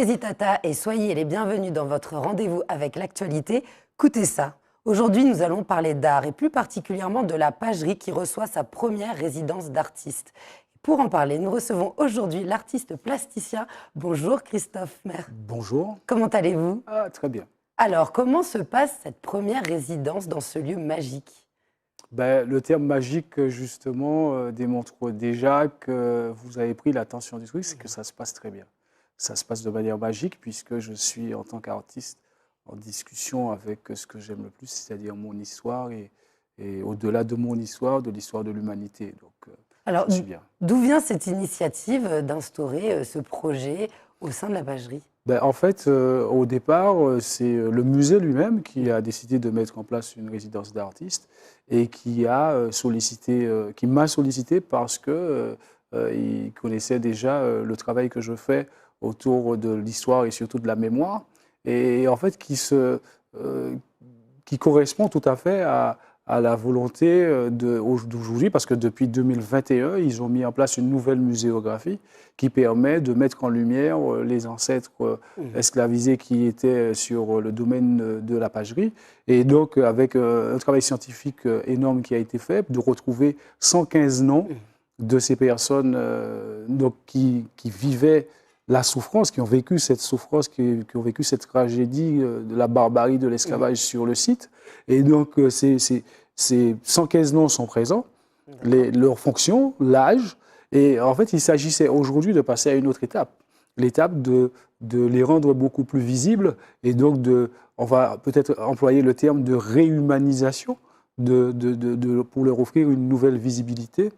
Prési Tata et soyez les bienvenus dans votre rendez-vous avec l'actualité. Écoutez ça. Aujourd'hui, nous allons parler d'art et plus particulièrement de la Pagerie qui reçoit sa première résidence d'artiste. Pour en parler, nous recevons aujourd'hui l'artiste plasticien. Bonjour Christophe Maire. Bonjour. Comment allez-vous? Très bien. Alors, comment se passe cette première résidence dans ce lieu magique? Le terme magique, justement, démontre déjà que vous avez pris l'attention du truc, c'est que ça se passe très bien. Ça se passe de manière magique puisque je suis, en tant qu'artiste, en discussion avec ce que j'aime le plus, c'est-à-dire mon histoire et au-delà de mon histoire, de l'histoire de l'humanité. Donc, Alors, je suis bien. d'où vient cette initiative d'instaurer ce projet au sein de la Pagerie? En fait, au départ, c'est le musée lui-même qui a décidé de mettre en place une résidence d'artistes et qui m'a sollicité parce que il connaissait déjà le travail que je fais autour de l'histoire et surtout de la mémoire, et en fait qui correspond tout à fait à la volonté d'aujourd'hui, parce que depuis 2021, ils ont mis en place une nouvelle muséographie qui permet de mettre en lumière les ancêtres esclavisés qui étaient sur le domaine de la Pagerie. Et donc, avec un travail scientifique énorme qui a été fait, de retrouver 115 noms de ces personnes qui vivaient la souffrance, qui ont vécu cette souffrance, qui ont vécu cette tragédie de la barbarie de l'esclavage sur le site. Et donc, ces 115 noms sont présents, leurs fonctions, l'âge. Et en fait, il s'agissait aujourd'hui de passer à une autre étape, l'étape de les rendre beaucoup plus visibles. Et donc, on va peut-être employer le terme de réhumanisation pour leur offrir une nouvelle visibilité.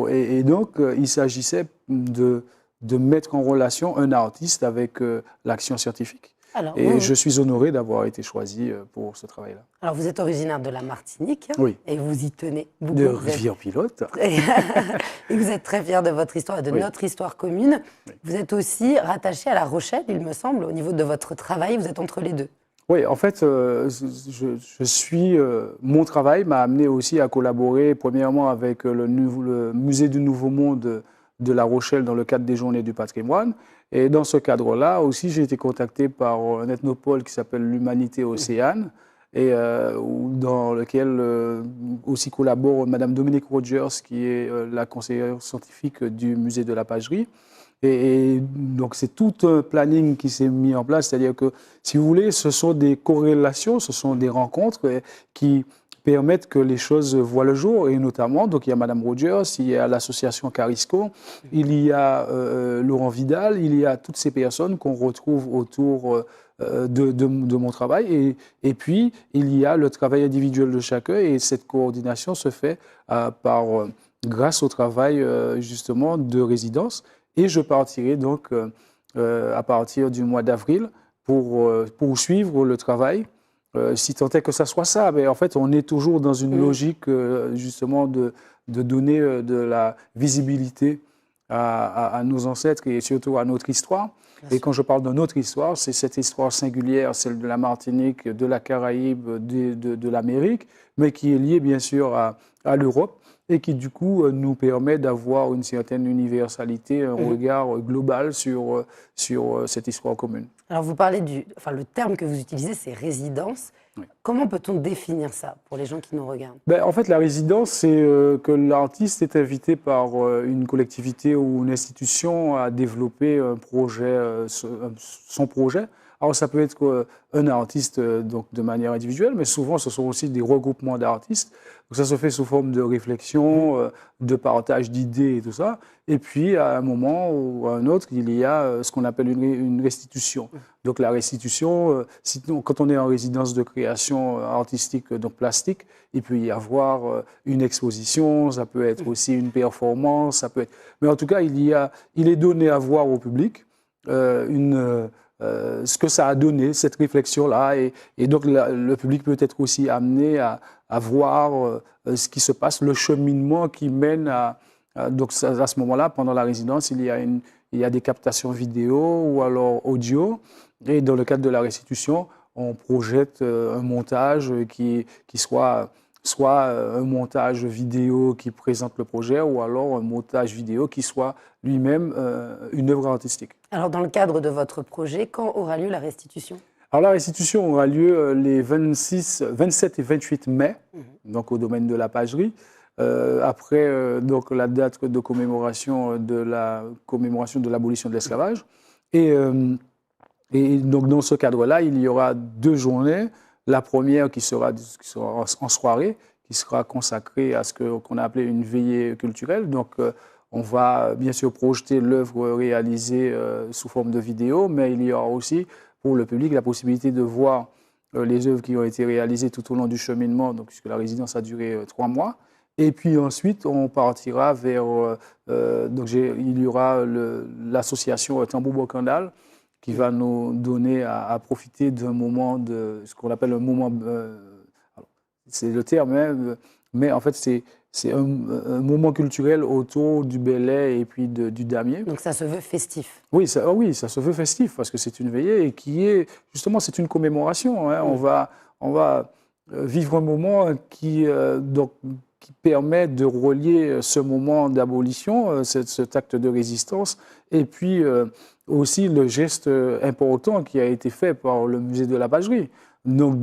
Et donc, il s'agissait de mettre en relation un artiste avec l'action scientifique. Je suis honoré d'avoir été choisi pour ce travail-là. Alors, vous êtes originaire de la Martinique, oui. Et vous y tenez beaucoup. De Rivière-Pilote. Et vous êtes très fier de votre histoire et de notre histoire commune. Oui. Vous êtes aussi rattaché à La Rochelle, il me semble, au niveau de votre travail, vous êtes entre les deux. Oui, en fait, mon travail m'a amené aussi à collaborer, premièrement, avec le Musée du Nouveau Monde de La Rochelle dans le cadre des Journées du patrimoine. Et dans ce cadre-là, aussi, j'ai été contacté par un ethnopole qui s'appelle l'Humanité Océane, et dans lequel aussi collabore Madame Dominique Rogers, qui est la conseillère scientifique du musée de la Pagerie. Et donc, c'est tout un planning qui s'est mis en place, c'est-à-dire que, si vous voulez, ce sont des corrélations, ce sont des rencontres qui permettent que les choses voient le jour, et notamment, donc il y a Madame Rogers, il y a l'association Carisco, il y a Laurent Vidal, il y a toutes ces personnes qu'on retrouve autour de mon travail, et puis il y a le travail individuel de chacun, et cette coordination se fait grâce au travail justement de résidence, et je partirai donc à partir du mois d'avril pour poursuivre le travail. Si tant est que ça soit ça, mais en fait, on est toujours dans une logique justement de donner de la visibilité à nos ancêtres et surtout à notre histoire. Et quand je parle de notre histoire, c'est cette histoire singulière, celle de la Martinique, de la Caraïbe, de l'Amérique, mais qui est liée bien sûr à l'Europe et qui du coup nous permet d'avoir une certaine universalité, un regard global sur cette histoire commune. Alors vous parlez le terme que vous utilisez, c'est résidence. Oui. Comment peut-on définir ça pour les gens qui nous regardent? En fait, la résidence, c'est que l'artiste est invité par une collectivité ou une institution à développer un projet, son projet. Alors, ça peut être un artiste donc, de manière individuelle, mais souvent, ce sont aussi des regroupements d'artistes. Donc, ça se fait sous forme de réflexion, de partage d'idées et tout ça. Et puis, à un moment ou à un autre, il y a ce qu'on appelle une restitution. Donc, la restitution, quand on est en résidence de création artistique, donc plastique, il peut y avoir une exposition, ça peut être aussi une performance, ça peut être... Mais en tout cas, il est donné à voir au public ce que ça a donné, cette réflexion-là. Et donc, le public peut être aussi amené à voir ce qui se passe, le cheminement qui mène donc, à ce moment-là, pendant la résidence, il y a des captations vidéo ou alors audio. Et dans le cadre de la restitution, on projette un montage qui soit soit un montage vidéo qui présente le projet, ou alors un montage vidéo qui soit lui-même une œuvre artistique. Alors, dans le cadre de votre projet, quand aura lieu la restitution? Alors la restitution aura lieu les 27 et 28 mai, donc au domaine de la pagerie. Après donc la date de commémoration de l'abolition de l'esclavage. Et donc dans ce cadre-là, il y aura 2 journées. La première qui sera en soirée, qui sera consacrée à ce qu'on a appelé une veillée culturelle. Donc on va bien sûr projeter l'œuvre réalisée sous forme de vidéo, mais il y aura aussi pour le public la possibilité de voir les œuvres qui ont été réalisées tout au long du cheminement, donc, puisque la résidence a duré 3 mois. Et puis ensuite, on partira vers... il y aura l'association Tambour Bokandal qui va nous donner à profiter d'un moment de ce qu'on appelle un moment... c'est le terme, hein, mais en fait, c'est un moment culturel autour du Belay et puis du damier. Donc ça se veut festif. Oui, ça se veut festif parce que c'est une veillée et qui est... Justement, c'est une commémoration. Hein. On va vivre un moment qui permet de relier ce moment d'abolition, cet acte de résistance, et puis aussi le geste important qui a été fait par le musée de la pagerie. Donc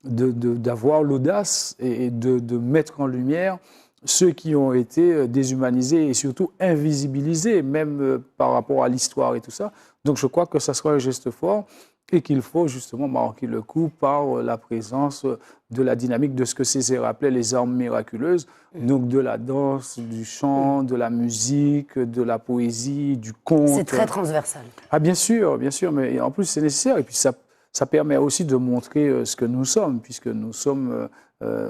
d'avoir l'audace et de mettre en lumière ceux qui ont été déshumanisés et surtout invisibilisés, même par rapport à l'histoire et tout ça. Donc je crois que ça sera un geste fort et qu'il faut justement marquer le coup par la présence de la dynamique de ce que Césaire appelait les armes miraculeuses, donc de la danse, du chant, de la musique, de la poésie, du conte. C'est très transversal. Ah bien sûr, mais en plus c'est nécessaire et puis ça permet aussi de montrer ce que nous sommes, puisque nous sommes,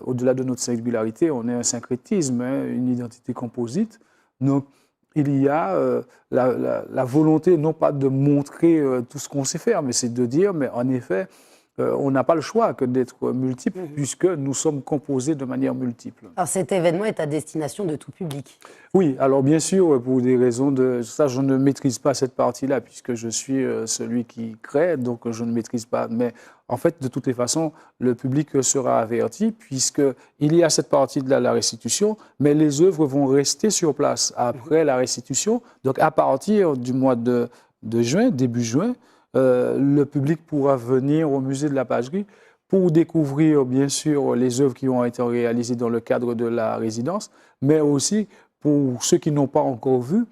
au-delà de notre singularité, on est un syncrétisme, hein, une identité composite. Donc, il y a la volonté, non pas de montrer tout ce qu'on sait faire, mais c'est de dire, mais en effet, on n'a pas le choix que d'être multiple, puisque nous sommes composés de manière multiple. Alors cet événement est à destination de tout public. Oui, alors bien sûr, pour des raisons de... Ça, je ne maîtrise pas cette partie-là, puisque je suis celui qui crée, donc je ne maîtrise pas. Mais en fait, de toutes les façons, le public sera averti, puisqu'il y a cette partie de la restitution, mais les œuvres vont rester sur place après la restitution. Donc à partir du mois de juin, début juin, le public pourra venir au musée de la pagerie pour découvrir, bien sûr, les œuvres qui ont été réalisées dans le cadre de la résidence, mais aussi pour ceux qui n'ont pas encore vu,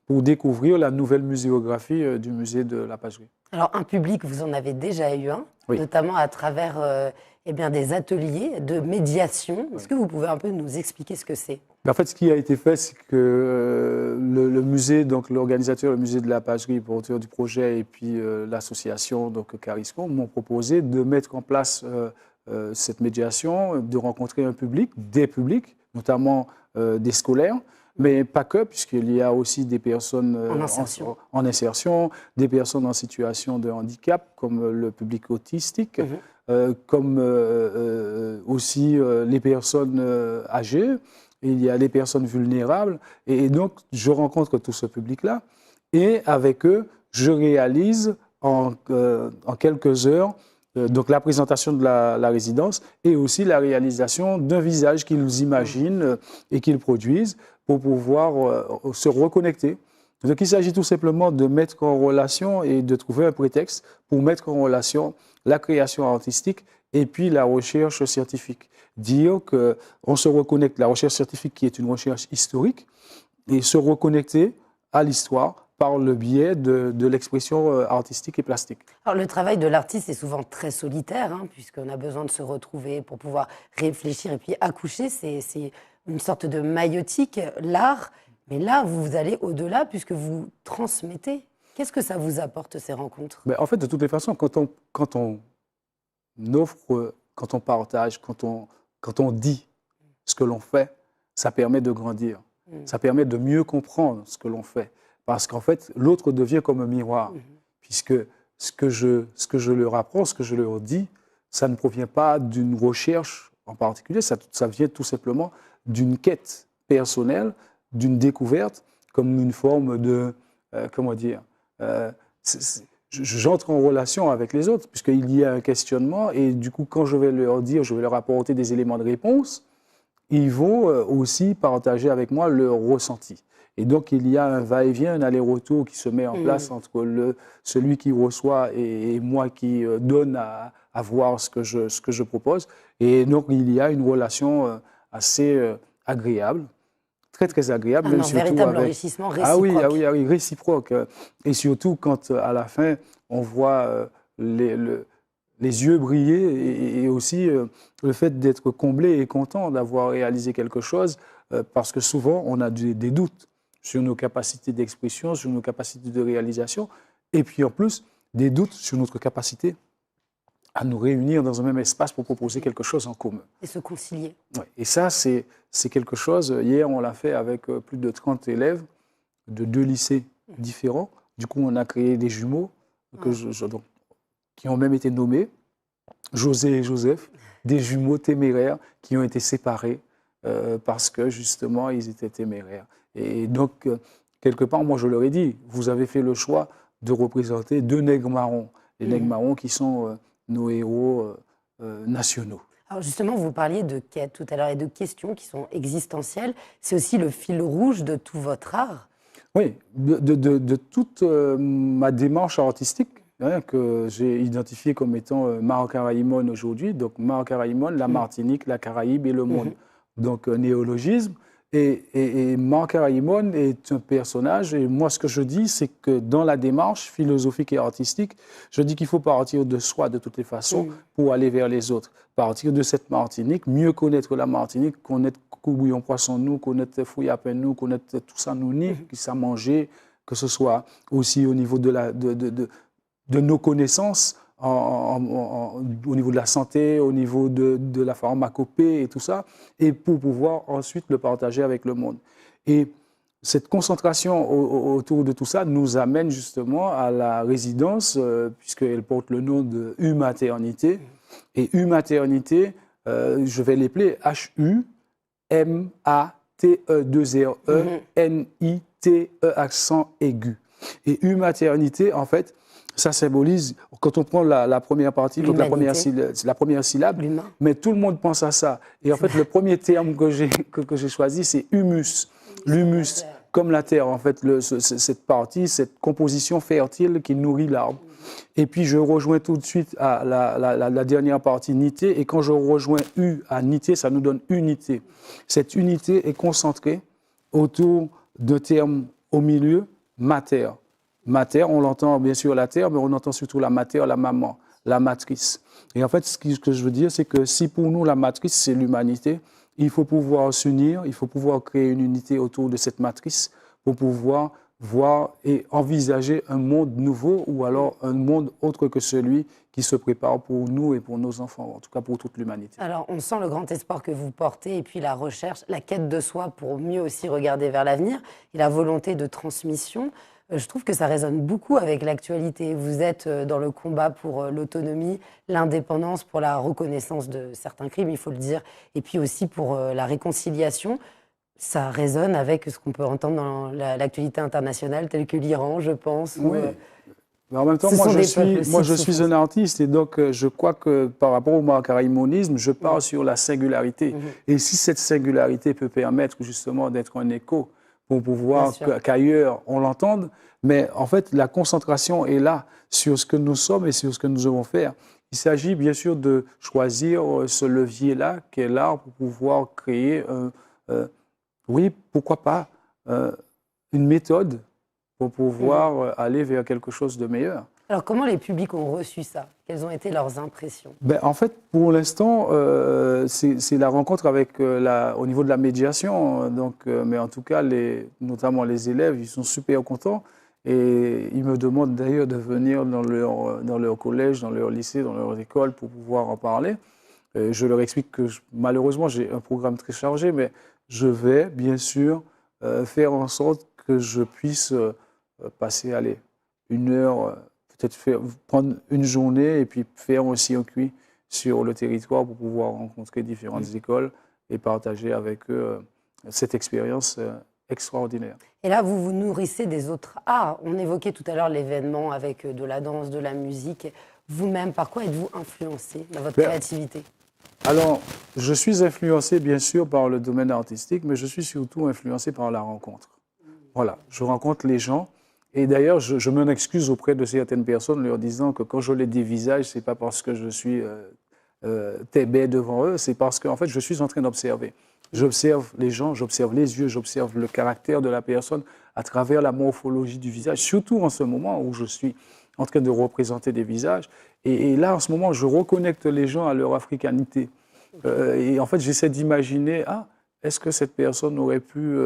pour découvrir la nouvelle muséographie du musée de la pagerie. Alors, un public, vous en avez déjà eu un, oui, notamment à travers des ateliers de médiation. Est-ce que vous pouvez un peu nous expliquer ce que c'est? En fait, ce qui a été fait, c'est que le musée, donc l'organisateur, le musée de la pagerie, porteur du projet, et puis l'association, donc Cariscon, m'ont proposé de mettre en place cette médiation, de rencontrer un public, des publics, notamment des scolaires, mais pas que, puisqu'il y a aussi des personnes en insertion, des personnes en situation de handicap, comme le public autistique, comme aussi les personnes âgées. Il y a les personnes vulnérables. Et donc, je rencontre tout ce public-là. Et avec eux, je réalise en quelques heures donc la présentation de la résidence et aussi la réalisation d'un visage qu'ils imaginent et qu'ils produisent pour pouvoir se reconnecter. Donc, il s'agit tout simplement de mettre en relation et de trouver un prétexte pour mettre en relation la création artistique et puis la recherche scientifique. Dire qu'on se reconnecte, la recherche scientifique qui est une recherche historique, et se reconnecter à l'histoire par le biais de l'expression artistique et plastique. Alors le travail de l'artiste est souvent très solitaire, hein, puisqu'on a besoin de se retrouver pour pouvoir réfléchir et puis accoucher. C'est une sorte de maïeutique, l'art. Mais là, vous allez au-delà puisque vous transmettez. Qu'est-ce que ça vous apporte, ces rencontres? En fait, de toutes les façons, quand on offre, quand on partage, quand on dit ce que l'on fait, ça permet de grandir. Ça permet de mieux comprendre ce que l'on fait. Parce qu'en fait, l'autre devient comme un miroir. Puisque ce que je leur apprends, ce que je leur dis, ça ne provient pas d'une recherche en particulier, ça vient tout simplement d'une quête personnelle, d'une découverte, comme une forme de, comment dire, j'entre en relation avec les autres, puisqu'il y a un questionnement, et du coup, quand je vais leur dire, je vais leur apporter des éléments de réponse, ils vont aussi partager avec moi leur ressenti. Et donc, il y a un va-et-vient, un aller-retour qui se met en place entre celui qui reçoit et moi qui donne à voir ce que je propose. Et donc, il y a une relation assez agréable, très, très agréable. Un véritable enrichissement réciproque. Ah oui, réciproque. Et surtout quand, à la fin, on voit les yeux briller et aussi le fait d'être comblé et content d'avoir réalisé quelque chose, parce que souvent, on a des doutes sur nos capacités d'expression, sur nos capacités de réalisation, et puis en plus, des doutes sur notre capacité à nous réunir dans un même espace pour proposer quelque chose en commun. Et se concilier. Ouais. Et ça, c'est quelque chose, hier, on l'a fait avec plus de 30 élèves de 2 lycées différents. Du coup, on a créé des jumeaux qui ont même été nommés, José et Joseph, des jumeaux téméraires qui ont été séparés parce que, justement, ils étaient téméraires. Et donc, quelque part, moi, je leur ai dit, vous avez fait le choix de représenter 2 nègres marrons. Les nègres marrons qui sont nos héros nationaux. Alors justement, vous parliez de quêtes tout à l'heure et de questions qui sont existentielles. C'est aussi le fil rouge de tout votre art. Oui, de toute ma démarche artistique, que j'ai identifiée comme étant Maro-Caraïmone aujourd'hui. Donc, Maro-Caraïmone, la Martinique, la Caraïbe et le monde. Donc, néologisme. Et Maro-Caraïmone est un personnage, et moi ce que je dis, c'est que dans la démarche philosophique et artistique, je dis qu'il faut partir de soi de toutes les façons pour aller vers les autres. Partir de cette Martinique, mieux connaître la Martinique, connaître Coubouillon Poisson nous, connaître Fouille à peine nous, connaître tout ça nous ni, qui ça manger, que ce soit aussi au niveau de nos connaissances, au niveau de la santé, au niveau de la pharmacopée et tout ça, et pour pouvoir ensuite le partager avec le monde. Et cette concentration autour de tout ça nous amène justement à la résidence, puisqu'elle porte le nom de Humaternité. Et Humaternité, je vais l'appeler Humaternite accent aigu. Et Humaternité, en fait, ça symbolise, quand on prend la première partie, donc la première syllabe, mais tout le monde pense à ça. Et en fait, le premier terme que j'ai choisi, c'est humus. L'humus, comme la terre, en fait, cette partie, cette composition fertile qui nourrit l'arbre. Et puis, je rejoins tout de suite à la dernière partie, nité. Et quand je rejoins U à nité, ça nous donne unité. Cette unité est concentrée autour d'un terme au milieu, mater. Mater, on l'entend bien sûr la terre, mais on entend surtout la mater, la maman, la matrice. Et en fait, ce que je veux dire, c'est que si pour nous, la matrice, c'est l'humanité, il faut pouvoir s'unir, il faut pouvoir créer une unité autour de cette matrice pour pouvoir voir et envisager un monde nouveau ou alors un monde autre que celui qui se prépare pour nous et pour nos enfants, en tout cas pour toute l'humanité. Alors, on sent le grand espoir que vous portez et puis la recherche, la quête de soi pour mieux aussi regarder vers l'avenir et la volonté de transmission. Je trouve que ça résonne beaucoup avec l'actualité. Vous êtes dans le combat pour l'autonomie, l'indépendance, pour la reconnaissance de certains crimes, il faut le dire, et puis aussi pour la réconciliation. Ça résonne avec ce qu'on peut entendre dans l'actualité internationale, telle que l'Iran, je pense. Oui. Mais en même temps, moi, je suis un artiste et donc je crois que par rapport au maro-caraïmonisme, je pars sur la singularité. Et si cette singularité peut permettre justement d'être un écho pour pouvoir qu'ailleurs on l'entende, mais en fait, la concentration est là sur ce que nous sommes et sur ce que nous devons faire. Il s'agit bien sûr de choisir ce levier-là, qui est l'art, pour pouvoir créer, oui, pourquoi pas, une méthode pour pouvoir aller vers quelque chose de meilleur. Alors, comment les publics ont reçu ça? Quelles ont été leurs impressions? En fait, pour l'instant, c'est la rencontre avec au niveau de la médiation. Donc, mais en tout cas, notamment les élèves, ils sont super contents. Et ils me demandent d'ailleurs de venir dans leur collège, dans leur lycée, dans leur école pour pouvoir en parler. Je leur explique que malheureusement, j'ai un programme très chargé, mais je vais bien sûr faire en sorte que je puisse passer, une heure, peut-être prendre une journée et puis faire un circuit sur le territoire pour pouvoir rencontrer différentes écoles et partager avec eux cette expérience extraordinaire. Et là, vous vous nourrissez des autres arts. On évoquait tout à l'heure l'événement avec de la danse, de la musique. Vous-même, par quoi êtes-vous influencé dans votre créativité? Alors, je suis influencé bien sûr par le domaine artistique, mais je suis surtout influencé par la rencontre. Voilà, je rencontre les gens. Et d'ailleurs, je m'en excuse auprès de certaines personnes, leur disant que quand je les dévisage, ce n'est pas parce que je suis tébé devant eux, c'est parce qu'en fait, je suis en train d'observer. J'observe les gens, j'observe les yeux, j'observe le caractère de la personne à travers la morphologie du visage, surtout en ce moment où je suis en train de représenter des visages. Et là, en ce moment, je reconnecte les gens à leur africanité. Et en fait, j'essaie d'imaginer, est-ce que cette personne aurait pu,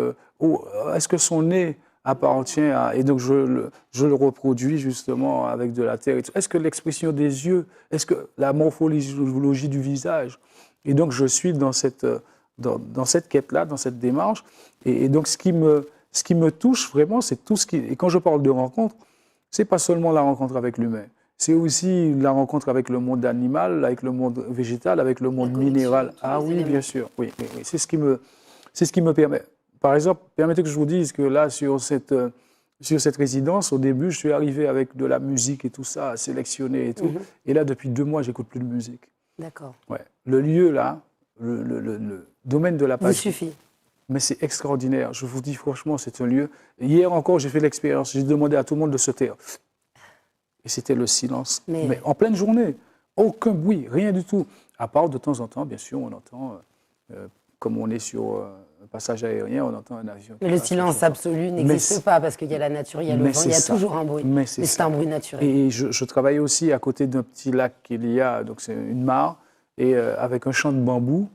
ou est-ce que son nez appartient à... Et donc, je le reproduis justement avec de la terre. Est-ce que l'expression des yeux, est-ce que la morphologie du visage? Et donc, je suis dans cette quête-là, dans cette démarche. Et donc, ce qui me touche vraiment, c'est tout ce qui... Et quand je parle de rencontre, ce n'est pas seulement la rencontre avec l'humain. C'est aussi la rencontre avec le monde animal, avec le monde végétal, avec le monde minéral. Ah oui, bien sûr. Oui, oui, oui. C'est ce qui me permet. Par exemple, permettez que je vous dise que là, sur cette résidence, au début, je suis arrivé avec de la musique et tout ça, à sélectionner et tout. Et là, depuis 2 mois, j'écoute plus de musique. D'accord. Ouais. Le lieu, là, le domaine de la Vous page. suffit. Mais c'est extraordinaire. Je vous dis franchement, c'est un lieu. Hier encore, j'ai fait l'expérience. J'ai demandé à tout le monde de se taire. Et c'était le silence. Mais en pleine journée, aucun bruit, rien du tout. À part de temps en temps, bien sûr, on entend, comme on est sur un passage aérien, on entend un avion. Mais le silence absolu n'existe pas parce qu'il y a la nature, il y a le vent, il y a toujours un bruit. Mais c'est un bruit naturel. Et je travaille aussi à côté d'un petit lac qu'il y a, donc c'est une mare, et avec un champ de bambou.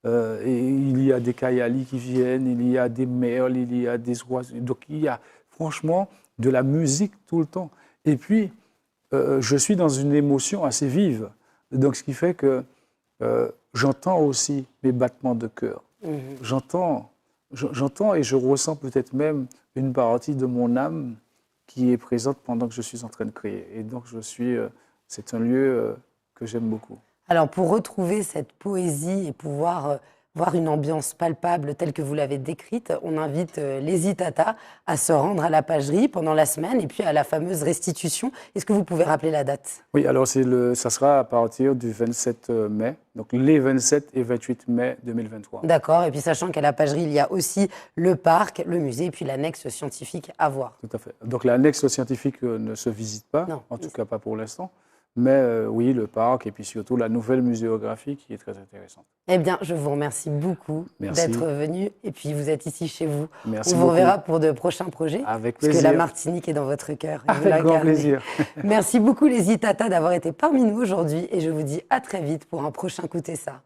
Et il y a des kayali qui viennent, il y a des merles, il y a des oiseaux. Donc il y a franchement de la musique tout le temps. Et puis, je suis dans une émotion assez vive. Donc, ce qui fait que j'entends aussi mes battements de cœur. J'entends et je ressens peut-être même une partie de mon âme qui est présente pendant que je suis en train de créer. Et donc, c'est un lieu que j'aime beaucoup. Alors, pour retrouver cette poésie et pouvoir voir une ambiance palpable telle que vous l'avez décrite, on invite les Itata à se rendre à la pagerie pendant la semaine et puis à la fameuse restitution. Est-ce que vous pouvez rappeler la date? Oui, alors ça sera à partir du 27 mai, donc les 27 et 28 mai 2023. D'accord, et puis sachant qu'à la pagerie, il y a aussi le parc, le musée et puis l'annexe scientifique à voir. Tout à fait. Donc l'annexe scientifique ne se visite pas, Non, en tout cas pas pour l'instant. Mais oui, le parc et puis surtout la nouvelle muséographie qui est très intéressante. Eh bien, je vous remercie beaucoup d'être venu. Et puis, vous êtes ici chez vous. Merci On vous reverra pour de prochains projets. Avec plaisir. Parce que la Martinique est dans votre cœur. Avec grand plaisir. Merci beaucoup les Itata d'avoir été parmi nous aujourd'hui. Et je vous dis à très vite pour un prochain Écoutez ça.